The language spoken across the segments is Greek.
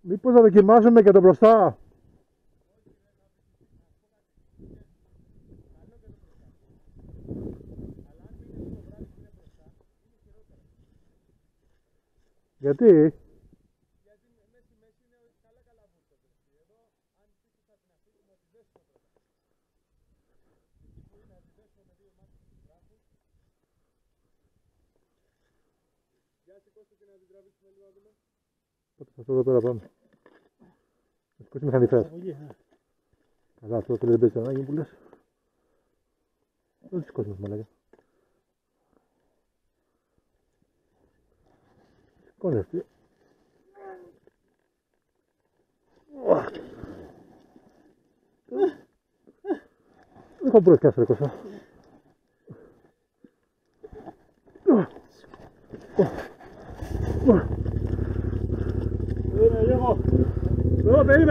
Μήπως να δοκιμάσουμε και το μπροστά. Γιατί? Αυτό εδώ πέρα πάμε. Να σηκώσει μηχανή φέρ. Καλά, αυτό το δεν παίζει ανάγκη που λες. Δεν το σηκώσει μαλάκα. Σηκώνει αυτή. Δεν θα μπορείς κάτσε ρε Κώστα.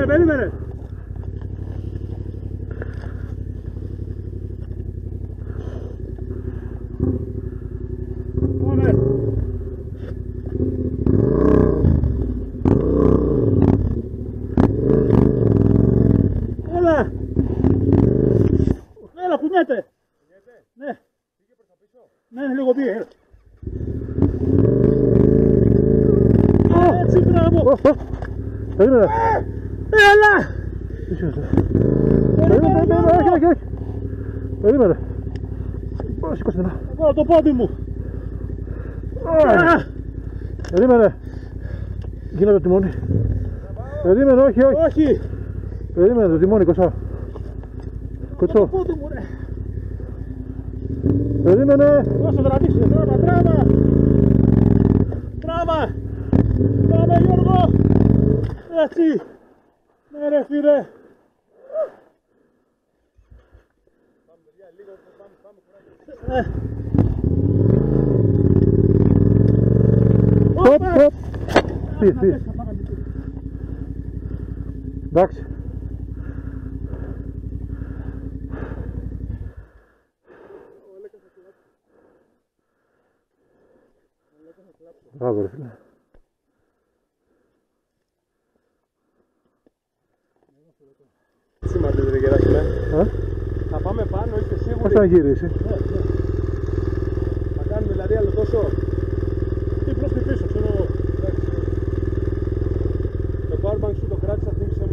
Περίμενε. Πάμε. Έλα, κουνιέται. Ναι. Ναι, λίγο πήγε. Έτσι, μπράβο. Περίμενε. Έλα! Όχι. Περίμενε. Σηκώστε να. Πάω το πόδι μου. Περίμενε. Γίνα το τιμόνι. Περίμενε, όχι. Περίμενε το τιμόνι, Κωσά. Κοτσό. Το πόδι μου, ρε. Περίμενε. Δώσε δραβήξε, τράβα. Πάμε Γιώργο. Έτσι. Ναι ρε φίλε. Hop. Φύγε. Εντάξει. Μπράβο ρε φίλε. Σήμερα δεν γεράσουμε. Θα πάμε πάνω, είστε σίγουροι? Πώς θα γυρίσει? Θα κάνουμε δηλαδή άλλο τόσο. Τι προς την πίσω, ξέρω εγώ. Το powerbank σου το κράτησα, δεν ξέρω.